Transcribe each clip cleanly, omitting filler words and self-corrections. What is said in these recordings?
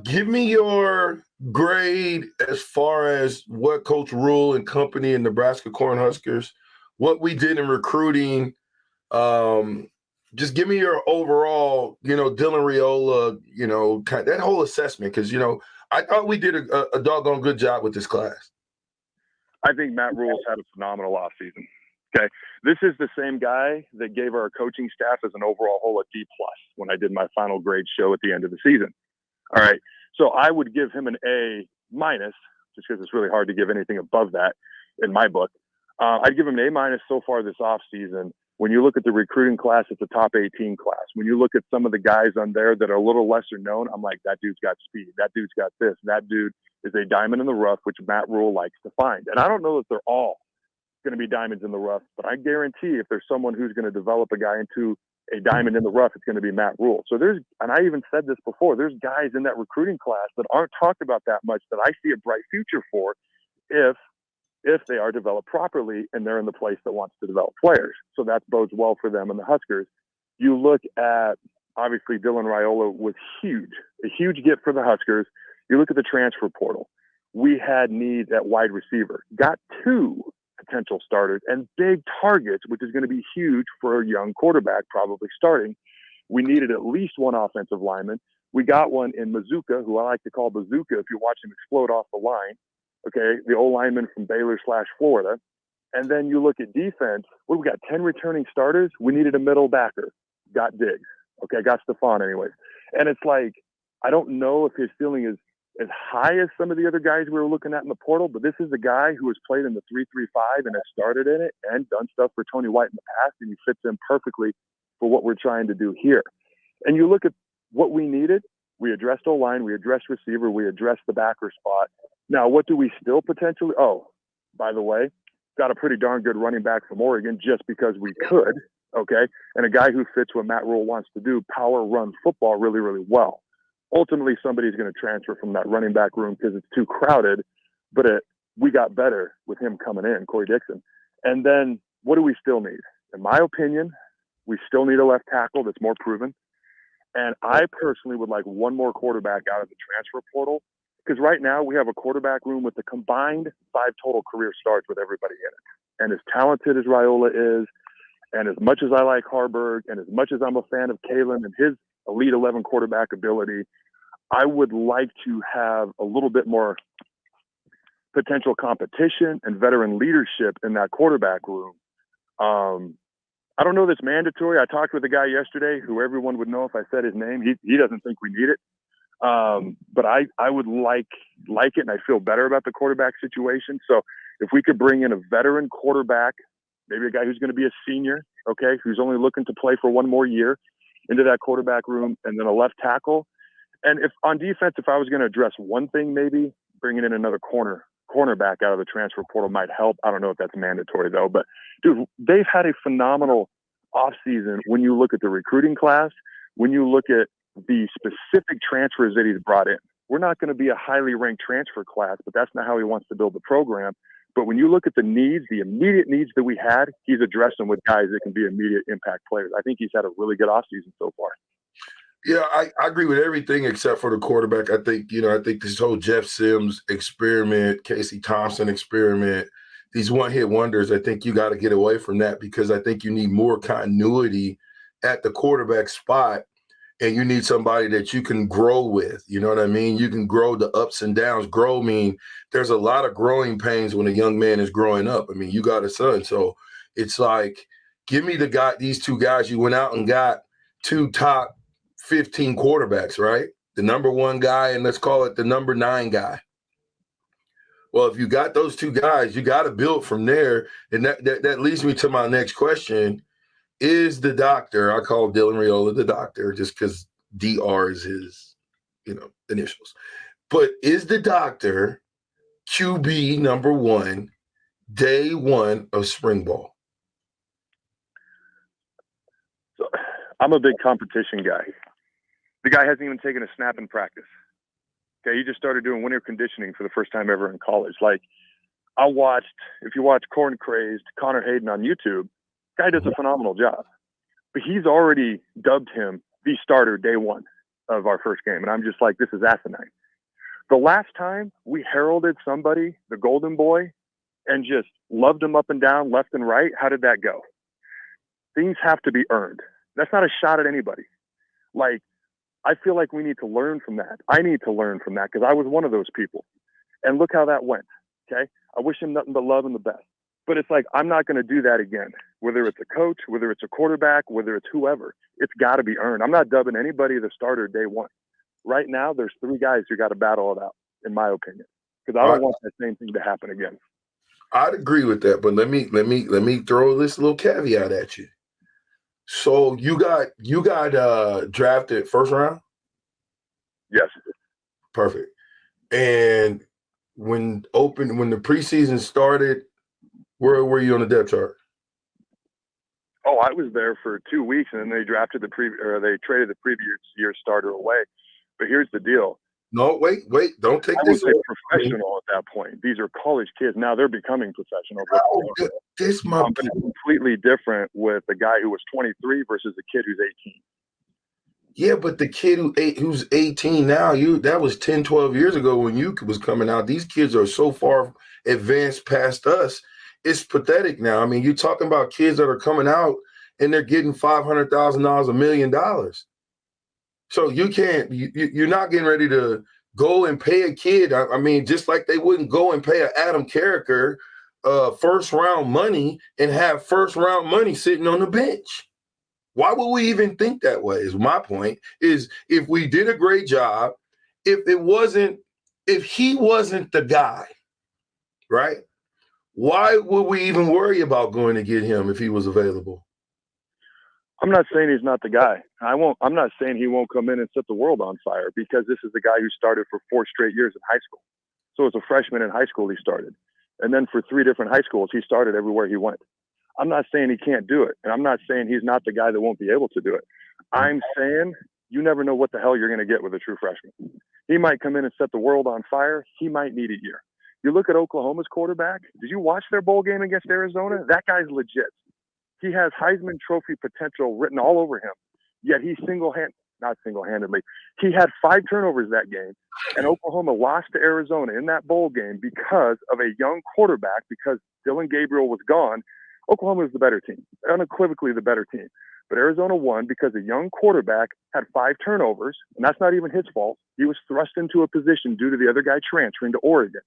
Give me your grade as far as what Coach Rule and company in Nebraska Cornhuskers, what we did in recruiting. Um, just give me your overall, Dylan Riola, that whole assessment. Because, I thought we did a doggone good job with this class. I think Matt Rule's had a phenomenal offseason. Okay. This is the same guy that gave our coaching staff as an overall whole a D plus when I did my final grade show at the end of the season. All right. So I would give him an A minus, just because it's really hard to give anything above that in my book. I'd give him an A minus so far this offseason. When you look at the recruiting class, it's a top 18 class. When you look at some of the guys on there that are a little lesser known, I'm like, that dude's got speed. That dude's got this. That dude is a diamond in the rough, which Matt Rule likes to find. And I don't know that they're all going to be diamonds in the rough, but I guarantee if there's someone who's going to develop a guy into a diamond in the rough, it's going to be Matt Rule. So and I even said this before, there's guys in that recruiting class that aren't talked about that much that I see a bright future for if they are developed properly and they're in the place that wants to develop players. So that bodes well for them and the Huskers. You look at, obviously, Dylan Raiola was huge, a huge get for the Huskers. You look at the transfer portal. We had needs at wide receiver, got 2 potential starters and big targets, which is going to be huge for a young quarterback probably starting. We needed at least 1 offensive lineman. We got one in Mazuka, who I like to call Bazooka if you watch him explode off the line. Okay, the old lineman from Baylor/Florida. And then you look at defense. We got 10 returning starters. We needed a middle backer. Got Diggs. Okay, got Stephon anyways. And it's like, I don't know if his ceiling is as high as some of the other guys we were looking at in the portal, but this is a guy who has played in the 3-3-5 and has started in it and done stuff for Tony White in the past, and he fits in perfectly for what we're trying to do here. And you look at what we needed. We addressed O-line, we addressed receiver, we addressed the backer spot. Now, what do we still potentially? Oh, by the way, got a pretty darn good running back from Oregon just because we could, okay? And a guy who fits what Matt Rule wants to do, power run football really, really well. Ultimately, somebody's going to transfer from that running back room because it's too crowded, but we got better with him coming in, Corey Dixon. And then what do we still need? In my opinion, we still need a left tackle that's more proven. And I personally would like one more quarterback out of the transfer portal, because right now we have a quarterback room with a combined 5 total career starts with everybody in it. And as talented as Raiola is, and as much as I like Harburg, and as much as I'm a fan of Kalen and his Elite 11 quarterback ability, I would like to have a little bit more potential competition and veteran leadership in that quarterback room. I don't know that's mandatory. I talked with a guy yesterday who everyone would know if I said his name. He doesn't think we need it. But I would like it, and I feel better about the quarterback situation. So if we could bring in a veteran quarterback, maybe a guy who's going to be a senior, okay, who's only looking to play for 1 more year into that quarterback room, and then a left tackle. And if on defense, if I was going to address one thing, maybe bringing in another cornerback out of the transfer portal might help. I don't know if that's mandatory though, but dude, they've had a phenomenal offseason when you look at the recruiting class, when you look at the specific transfers that he's brought in. We're not going to be a highly ranked transfer class, but that's not how he wants to build the program. But when you look at the needs, the immediate needs that we had, he's addressed them with guys that can be immediate impact players. I think he's had a really good offseason so far. Yeah, I agree with everything except for the quarterback. I think this whole Jeff Sims experiment, Casey Thompson experiment, these one-hit wonders, I think you got to get away from that, because I think you need more continuity at the quarterback spot, and you need somebody that you can grow with. You know what I mean? You can grow the ups and downs. Grow mean there's a lot of growing pains when a young man is growing up. I mean, you got a son. So it's like, give me these 2 guys. You went out and got 2 top 15 quarterbacks, right? The number 1 guy, and let's call it the number 9 guy. Well, if you got those 2 guys, you got to build from there. And that leads me to my next question. Is the doctor, I call Dylan Raiola the doctor just because DR is his, initials. But is the doctor QB number 1 day 1 of spring ball? So I'm a big competition guy. The guy hasn't even taken a snap in practice. Okay, he just started doing winter conditioning for the first time ever in college. Like, if you watch Corn Crazed Connor Hayden on YouTube, guy does a phenomenal job. But he's already dubbed him the starter day 1. of our first game. And I'm just like, this is asinine. The last time we heralded somebody, the golden boy, and just loved him up and down, left and right, how did that go? Things have to be earned. That's not a shot at anybody. Like, I feel like we need to learn from that. I need to learn from that because I was one of those people. And look how that went, okay? I wish him nothing but love and the best. But it's like, I'm not going to do that again. Whether it's a coach, whether it's a quarterback, whether it's whoever, it's got to be earned. I'm not dubbing anybody the starter day one. Right now, there's 3 guys who got to battle it out, in my opinion, because I don't want that same thing to happen again. I'd agree with that, but let me throw this little caveat at you. So you got drafted first round? Yes. Perfect. And when the preseason started, where were you on the depth chart? Oh, I was there for 2 weeks, and then they drafted they traded the previous year's starter away. But here's the deal. No, wait, don't take this. I was a professional at that point. These are college kids. Now they're becoming professionals. Oh, this my point. It's completely different with the guy who was 23 versus the kid who's 18. Yeah, but the kid who's 18 now, that was 10, 12 years ago when you was coming out. These kids are so far advanced past us. It's pathetic now. I mean, you're talking about kids that are coming out and they're getting $500,000, $1 million. So you're not getting ready to go and pay a kid. I mean, just like they wouldn't go and pay an Adam Carriker first round money and have first round money sitting on the bench. Why would we even think that way is my point. Is if we did a great job, if he wasn't the guy, right? Why would we even worry about going to get him if he was available? I'm not saying he's not the guy. I'm not saying he won't come in and set the world on fire, because this is the guy who started for 4 straight years in high school. So as a freshman in high school, he started. And then for 3 different high schools, he started everywhere he went. I'm not saying he can't do it. And I'm not saying he's not the guy that won't be able to do it. I'm saying you never know what the hell you're going to get with a true freshman. He might come in and set the world on fire. He might need a year. You look at Oklahoma's quarterback. Did you watch their bowl game against Arizona? That guy's legit. He has Heisman Trophy potential written all over him. Yet he not single-handedly, he had 5 turnovers that game. And Oklahoma lost to Arizona in that bowl game because of a young quarterback, because Dylan Gabriel was gone. Oklahoma was the better team, unequivocally the better team. But Arizona won because a young quarterback had 5 turnovers, and that's not even his fault. He was thrust into a position due to the other guy transferring to Oregon.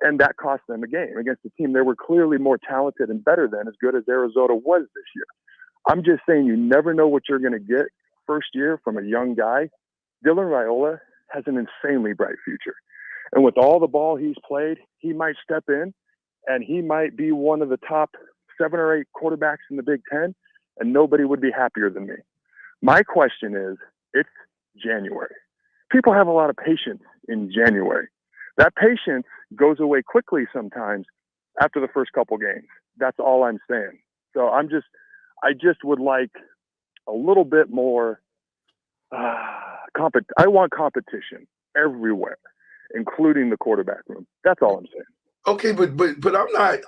And that cost them a game against a team they were clearly more talented and better than, as good as Arizona was this year. I'm just saying you never know what you're going to get first year from a young guy. Dylan Raiola has an insanely bright future. And with all the ball he's played, he might step in and he might be one of the top 7 or 8 quarterbacks in the Big Ten, and nobody would be happier than me. My question is, it's January. People have a lot of patience in January. That patience goes away quickly sometimes after the first couple games. That's all I'm saying. So I just would like a little bit more I want competition everywhere, including the quarterback room. That's all I'm saying. Okay, but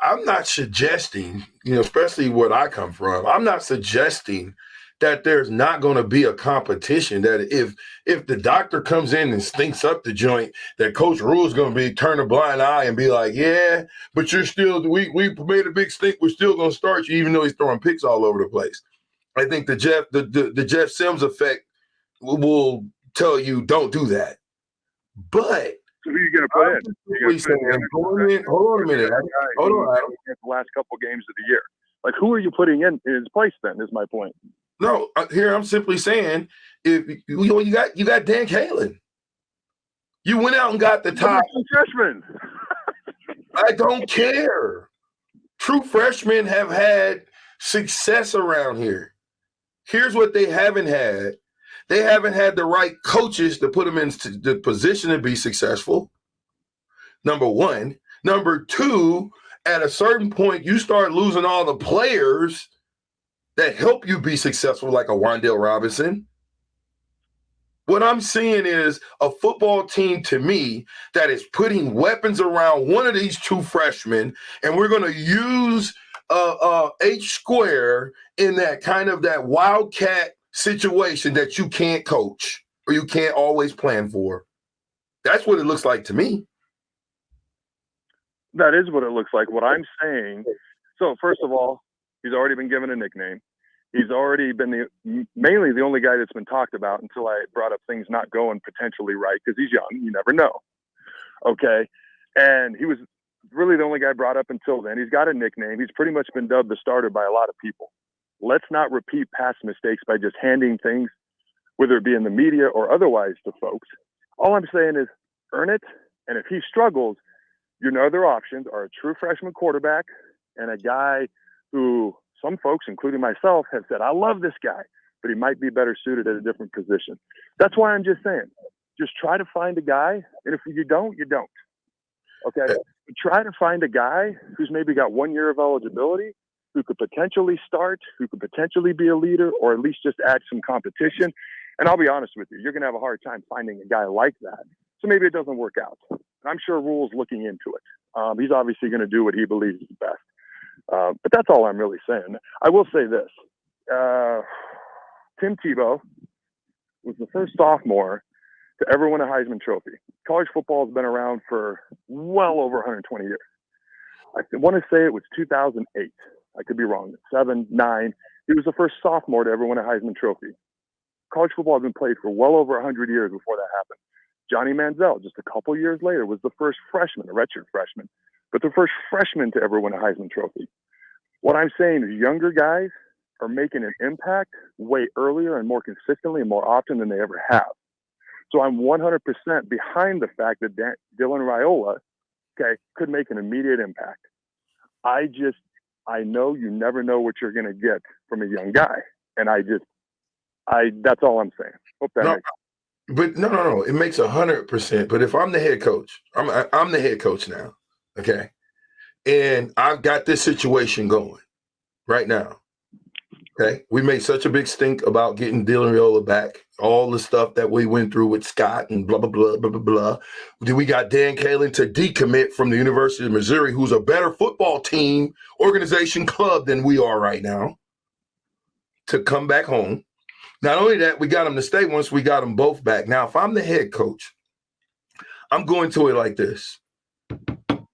I'm not suggesting, especially where I come from, I'm not suggesting that there's not going to be a competition, that if the doctor comes in and stinks up the joint, that Coach Rule's going to turn a blind eye and be like, yeah, but you're still, we made a big stink, we're still going to start you, even though he's throwing picks all over the place. I think the Jeff Sims effect will tell you don't do that. But so who are you going to put in? Hold on a minute. Hold on. The last couple games of the year. Like, who are you putting in his place then, is my point. No, here I'm simply saying, if you got Dan Kalen. You went out and got the top freshman. I don't care. True freshmen have had success around here. Here's what they haven't had. They haven't had the right coaches to put them in the position to be successful. Number one. Number two, at a certain point, you start losing all the players that help you be successful, like a Wan'Dale Robinson. What I'm seeing is a football team, to me, that is putting weapons around one of these 2 freshmen, and we're going to use H square in that kind of that wildcat situation that you can't coach, or you can't always plan for. That's what it looks like to me. That is what it looks like. What I'm saying, so first of all, he's already been given a nickname. He's already been mainly the only guy that's been talked about until I brought up things not going potentially right because he's young. You never know. Okay. And he was really the only guy brought up until then. He's got a nickname. He's pretty much been dubbed the starter by a lot of people. Let's not repeat past mistakes by just handing things, whether it be in the media or otherwise, to folks. All I'm saying is earn it. And if he struggles, your other options are a true freshman quarterback and a guy who some folks, including myself, have said, I love this guy, but he might be better suited at a different position. That's why I'm just saying, just try to find a guy. And if you don't, you don't. Okay. But try to find a guy who's maybe got 1 year of eligibility, who could potentially start, who could potentially be a leader, or at least just add some competition. And I'll be honest with you, you're going to have a hard time finding a guy like that. So maybe it doesn't work out. I'm sure Rule's looking into it. He's obviously going to do what he believes is best. But that's all I'm really saying. I will say this. Tim Tebow was the first sophomore to ever win a Heisman Trophy. College football has been around for well over 120 years. I want to say it was 2008. I could be wrong. 7, 9. He was the first sophomore to ever win a Heisman Trophy. College football has been played for well over 100 years before that happened. Johnny Manziel, just a couple years later, was the first freshman, a redshirt freshman, but the first freshman to ever win a Heisman Trophy. What I'm saying is younger guys are making an impact way earlier and more consistently and more often than they ever have. So I'm 100% behind the fact that Dylan Raiola, could make an immediate impact. I know you never know what you're going to get from a young guy. And that's all I'm saying. Hope that makes sense. But no. It makes 100%. But if I'm the head coach, I'm the head coach now, okay? And I've got this situation going right now, okay? We made such a big stink about getting Dylan Raiola back, all the stuff that we went through with Scott and blah, blah, blah, blah, blah, blah. Then we got Dan Kalen to decommit from the University of Missouri, who's a better football team, organization, club than we are right now, to come back home. Not only that, we got him to stay once we got them both back. Now, if I'm the head coach, I'm going to it like this.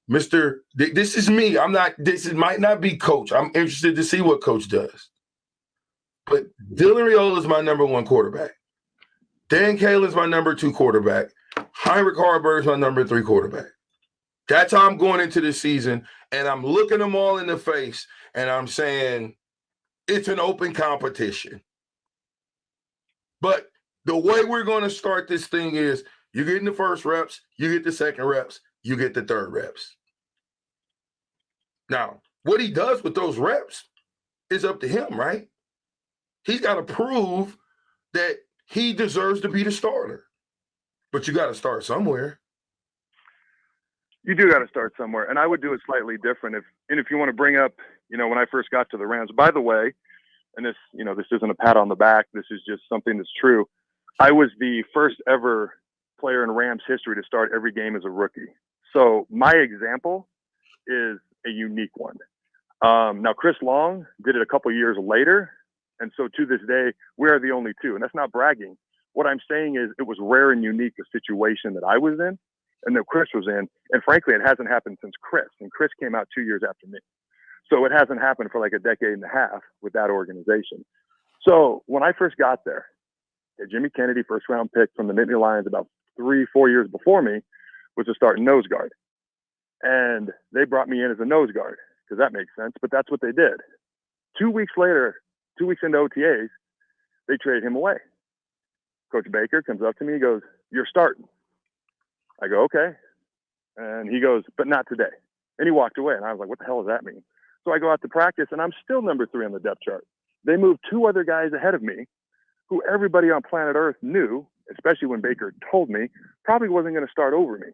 This is me. Might not be coach. I'm interested to see what coach does. But Dylan Raiola is my number 1 quarterback. Dan Kalen is my number 2 quarterback. Heinrich Haarberg is my number 3 quarterback. That's how I'm going into this season. And I'm looking them all in the face and I'm saying it's an open competition. But the way we're going to start this thing is you get in the first reps, you get the second reps, you get the third reps. Now, what he does with those reps is up to him, right? He's got to prove that he deserves to be the starter. But you got to start somewhere. You do got to start somewhere. And I would do it slightly different. If you want to bring up, when I first got to the Rams, by the way, and this, this isn't a pat on the back. This is just something that's true. I was the first ever player in Rams history to start every game as a rookie. So my example is a unique one. Now, Chris Long did it a couple years later. And so to this day, we are the only two. And that's not bragging. What I'm saying is it was rare and unique, the situation that I was in and that Chris was in. And frankly, it hasn't happened since Chris. And Chris came out 2 years after me. So it hasn't happened for like a decade and a half with that organization. So when I first got there, Jimmy Kennedy, first round pick from the Nittany Lions about 3-4 years before me, was a starting nose guard. And they brought me in as a nose guard because that makes sense. But that's what they did. 2 weeks later, 2 weeks into OTAs, they traded him away. Coach Baker comes up to me, he goes, "You're starting." I go, "Okay." And he goes, "But not today." And he walked away. And I was like, what the hell does that mean? So I go out to practice, and I'm still number 3 on the depth chart. They moved 2 other guys ahead of me who everybody on planet Earth knew, especially when Baker told me, probably wasn't going to start over me,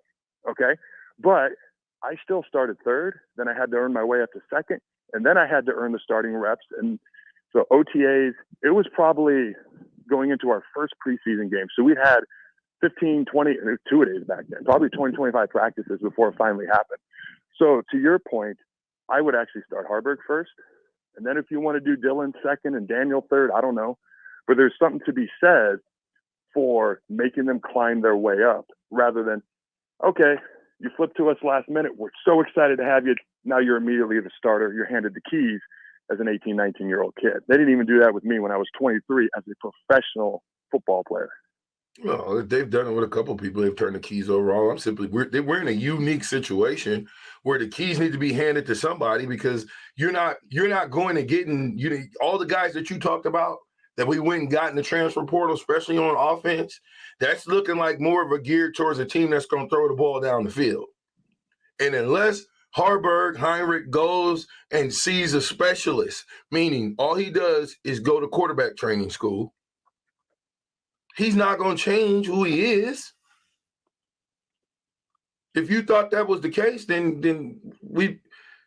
okay? But I still started 3rd. Then I had to earn my way up to 2nd, and then I had to earn the starting reps. And so OTAs, it was probably going into our first preseason game. So we'd had 15, 20, 2-a-days back then, probably 20, 25 practices before it finally happened. So to your point, I would actually start Haarberg first. And then if you want to do Dylan second and Daniel third, I don't know. But there's something to be said for making them climb their way up rather than, okay, you flipped to us last minute. We're so excited to have you. Now you're immediately the starter. You're handed the keys as an 18, 19-year-old kid. They didn't even do that with me when I was 23 as a professional football player. Well, they've done it with a couple of people. They've turned the keys over. All I'm simply, we're in a unique situation where the keys need to be handed to somebody because you're not going to get in. All the guys that you talked about that we went and got in the transfer portal, especially on offense, that's looking like more of a geared towards a team that's going to throw the ball down the field. And unless Heinrich goes and sees a specialist, meaning all he does is go to quarterback training school, he's not going to change who he is. If you thought that was the case, then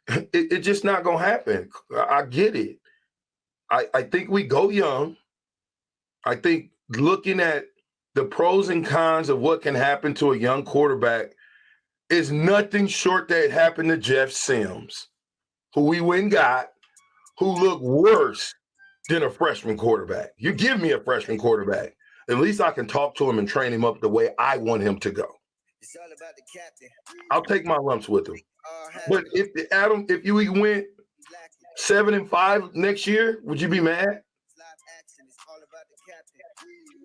it's just not going to happen. I get it. I think we go young. I think looking at the pros and cons of what can happen to a young quarterback is nothing short that happened to Jeff Sims, who we went and got, who looked worse than a freshman quarterback. You give me a freshman quarterback, at least I can talk to him and train him up the way I want him to go. I'll take my lumps with him. But if you went 7-5 next year, would you be mad?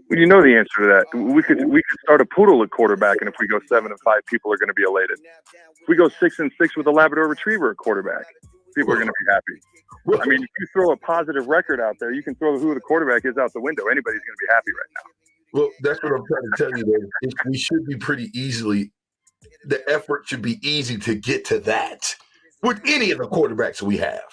Well, you know the answer to that. We could start a poodle at quarterback, and if we go 7-5, people are going to be elated. If we go 6-6 with a Labrador Retriever at quarterback, people are going to be happy. I mean, if you throw a positive record out there, you can throw who the quarterback is out the window. Anybody's going to be happy right now. Well, that's what I'm trying to tell you. There, we should be pretty easily. The effort should be easy to get to that with any of the quarterbacks we have.